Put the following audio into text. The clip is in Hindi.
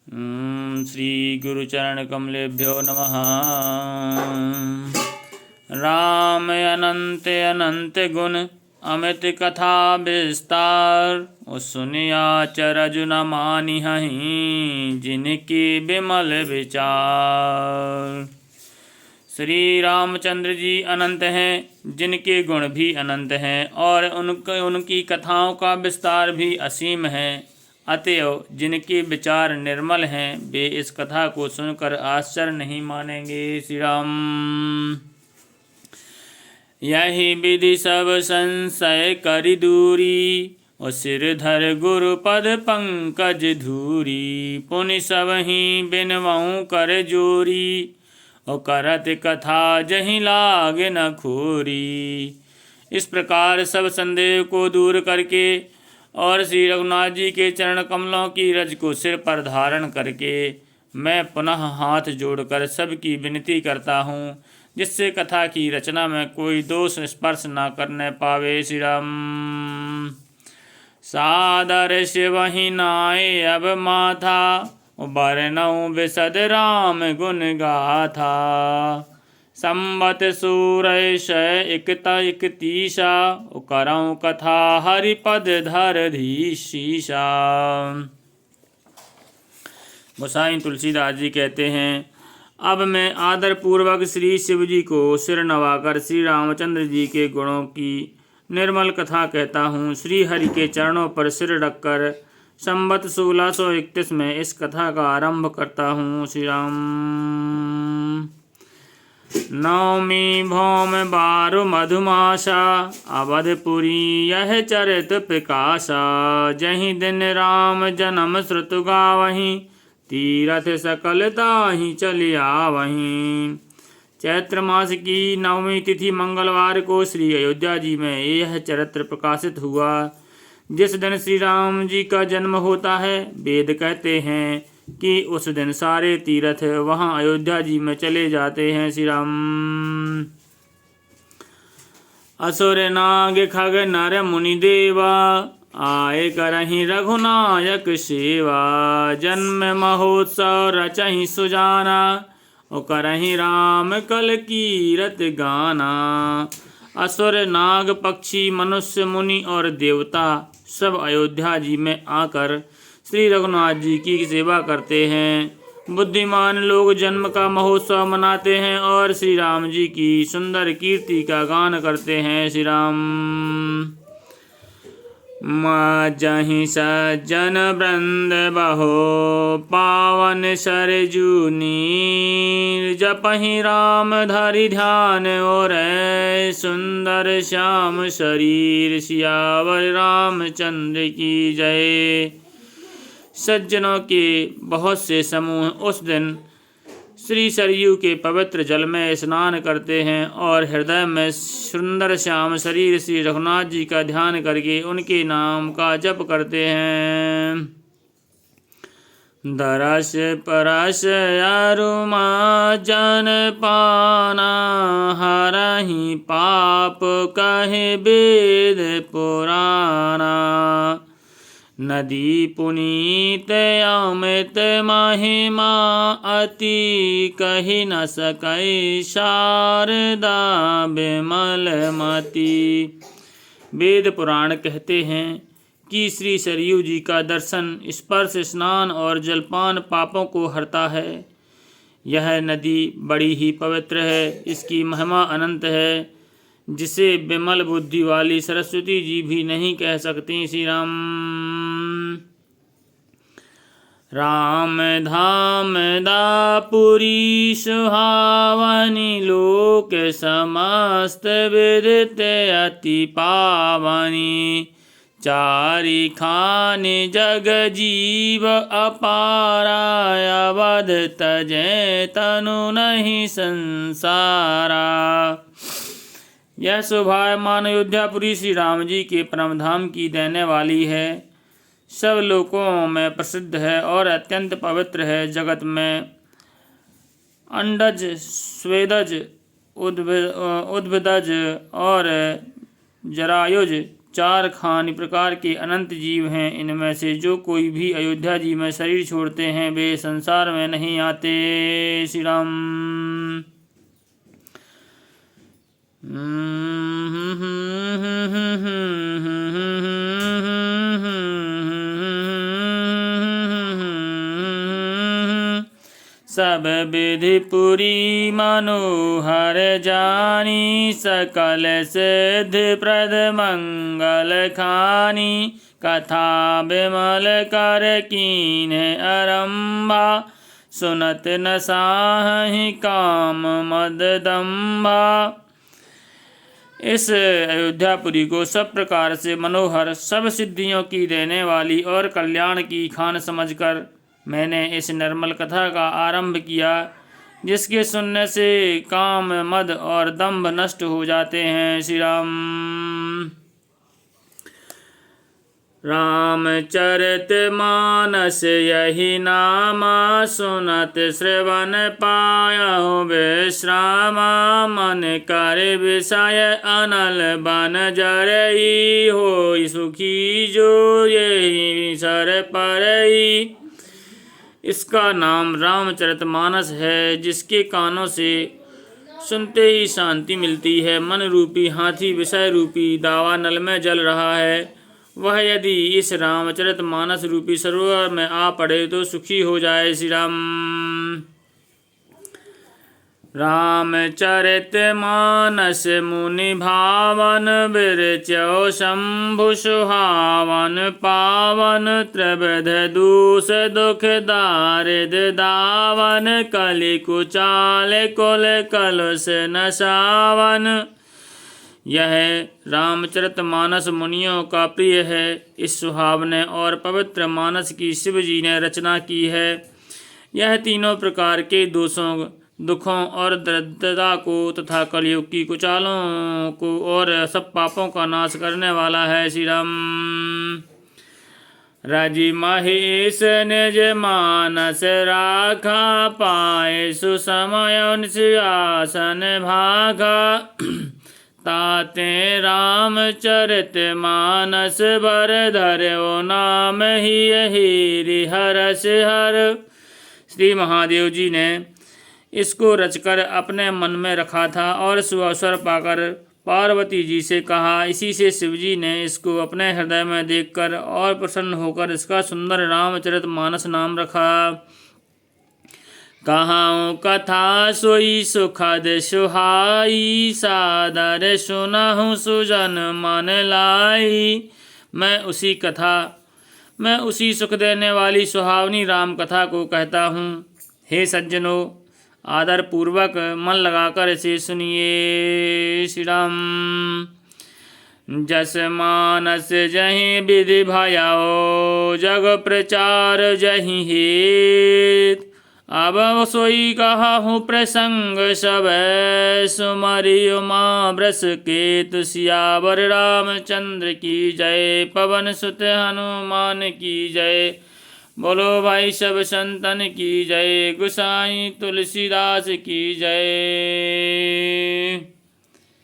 श्री गुरुचरणकमलेभ्यो नमः। राम अनंत अनंत गुण अमित कथा विस्तार, सुनिया चरज न मानिहहि जिनकी विमल विचार। श्री रामचंद्र जी अनंत हैं, जिनके गुण भी अनंत हैं और उनकी कथाओं का विस्तार भी असीम है। अतएव जिनके विचार निर्मल हैं वे इस कथा को सुनकर आश्चर्य नहीं मानेंगे। श्री राम। यही विधि सब संशय करि दूरी, और सिरधर गुरु पद पंकज धूरी। पुनि सबहि बिनवऊँ कर जोरी, और करत कथा जहीं लागे न खोरी। इस प्रकार सब संदेह को दूर करके और श्री रघुनाथ जी के चरण कमलों की रज को सिर पर धारण करके मैं पुनः हाथ जोड़कर सबकी विनती करता हूँ, जिससे कथा की रचना में कोई दोष स्पर्श न करने पावे। श्री राम। सादर शिवहि नाय अब माथा, बरनऊँ बिसद राम गुण गाथा। संबत सूरश इकता इकतीसा, करऊँ कथा हरिपद धर धीशीसा। गोसाई तुलसीदास जी कहते हैं, अब मैं आदर पूर्वक श्री शिव जी को सिर नवाकर श्री रामचंद्र जी के गुणों की निर्मल कथा कहता हूँ। श्री हरि के चरणों पर सिर रखकर संबत 1631 में इस कथा का आरंभ करता हूँ। श्री राम। नवमी भौम बारु मधुमासा, अवधपुरी यह चरित प्रकाशा। जहीं दिन राम जन्म श्रुतु गावहीं, तीरथ सकल ताहि चलि आवहीं। चैत्र मास की नवमी तिथि मंगलवार को श्री अयोध्या जी में यह चरित्र प्रकाशित हुआ। जिस दिन श्री राम जी का जन्म होता है, वेद कहते हैं कि उस दिन सारे तीर्थ वहाँ अयोध्या जी में चले जाते हैं। श्री राम। असुर नाग खग नर मुनि देवा, आए करहि रघुनायक सेवा। जन्म महोत्सव रचहि सुजाना, और करहि राम कल कीरत गाना। असुर नाग पक्षी मनुष्य मुनि और देवता सब अयोध्या जी में आकर श्री रघुनाथ जी की सेवा करते हैं। बुद्धिमान लोग जन्म का महोत्सव मनाते हैं और श्री राम जी की सुंदर कीर्ति का गान करते हैं। श्री राम। जहीं सज्जन वृंद बहो, पावन सरजू नीर। जपहि राम धरि ध्यान और सुंदर श्याम शरीर। सियावर रामचंद्र की जय। सज्जनों के बहुत से समूह उस दिन श्री सरयू के पवित्र जल में स्नान करते हैं और हृदय में सुंदर श्याम शरीर श्री रघुनाथ जी का ध्यान करके उनके नाम का जप करते हैं। दरस परस अरुमा जन पाना, हरहि पाप कहे वेद पुराना। नदी पुनीत अमित महिमा, अति कही न सकै शारदा विमल मति। वेद पुराण कहते हैं कि श्री सरयू जी का दर्शन, स्पर्श, स्नान और जलपान पापों को हरता है। यह नदी बड़ी ही पवित्र है, इसकी महिमा अनंत है, जिसे विमल बुद्धि वाली सरस्वती जी भी नहीं कह सकती। श्री राम। राम धाम दापुरी सुहावनी, लोक समस्त विदित अति पावनी। चारि खानि जग जीव अपारा, अवध तजै तनु नहीं संसारा। यह शोभायमान अयोध्यापुरी श्री राम जी के परम धाम की देने वाली है। सब लोकों में प्रसिद्ध है और अत्यंत पवित्र है। जगत में अंडज, स्वेदज, उद्भिदज और जरायुज चार खान प्रकार के अनंत जीव हैं। इनमें से जो कोई भी अयोध्या जी में शरीर छोड़ते हैं वे संसार में नहीं आते। श्री राम। सब विधि पुरी मनोहर जानी, सकल सिद्धि प्रद मंगल खानी। कथा विमल कर कीन आरंभा, सुनत न साहि काम मद दंभा। इस अयोध्यापुरी को सब प्रकार से मनोहर, सब सिद्धियों की देने वाली और कल्याण की खान समझकर मैंने इस निर्मल कथा का आरंभ किया, जिसके सुनने से काम, मद और दंभ नष्ट हो जाते हैं। श्री राम। रामचरित मानस यही नामा, सुनत श्रवण पायहु विश्रामा। मन कर विषय अनल बन जरई, होई सुखी जो यही सर परई। इसका नाम रामचरितमानस है, जिसके कानों से सुनते ही शांति मिलती है। मन रूपी हाथी विषय रूपी दावा नल में जल रहा है, वह यदि इस रामचरितमानस रूपी सरोवर में आ पड़े तो सुखी हो जाए। श्री राम। रामचरित मानस मुनि भावन, बिरचौ शंभु सुहावन पावन। त्रिविध दूष दुख दारिद दावन, कलि कुचाल कुल कलुष नसावन। यह रामचरितमानस मुनियों का प्रिय है। इस सुहावने और पवित्र मानस की शिव जी ने रचना की है। यह तीनों प्रकार के दोषों, दुखों और दरिद्रता को तथा कलयुग की कुचालों को और सब पापों का नाश करने वाला है। श्री राम। राजी महेश निज मानस राखा, पाए सुसमय सिंहासन भागा। ताते रामचरित मानस बर धर्यो, नाम ही यही हरस हर। श्री महादेव जी ने इसको रचकर अपने मन में रखा था और सुअवसर पाकर पार्वती जी से कहा। इसी से शिवजी ने इसको अपने हृदय में देखकर और प्रसन्न होकर इसका सुंदर रामचरितमानस नाम रखा। कहाऊँ कथा सोई सुखद सुहाई, सादर सुनहु सुजन मन लाई। मैं उसी सुख देने वाली सुहावनी राम कथा को कहता हूँ। हे सज्जनों, आदर पूर्वक मन लगाकर इसे सुनिए। श्री राम। जस मानस जहीं विधि भयाओ, जग प्रचार जहीं हेत। अब सोई कहा हूँ प्रसंग सब, सुमरि उमा वृष केत। सियावर रामचंद्र की जय, पवन सुत हनुमान की जय। बोलो भाई सब संतन की जय, गोसाई तुलसीदास की जय।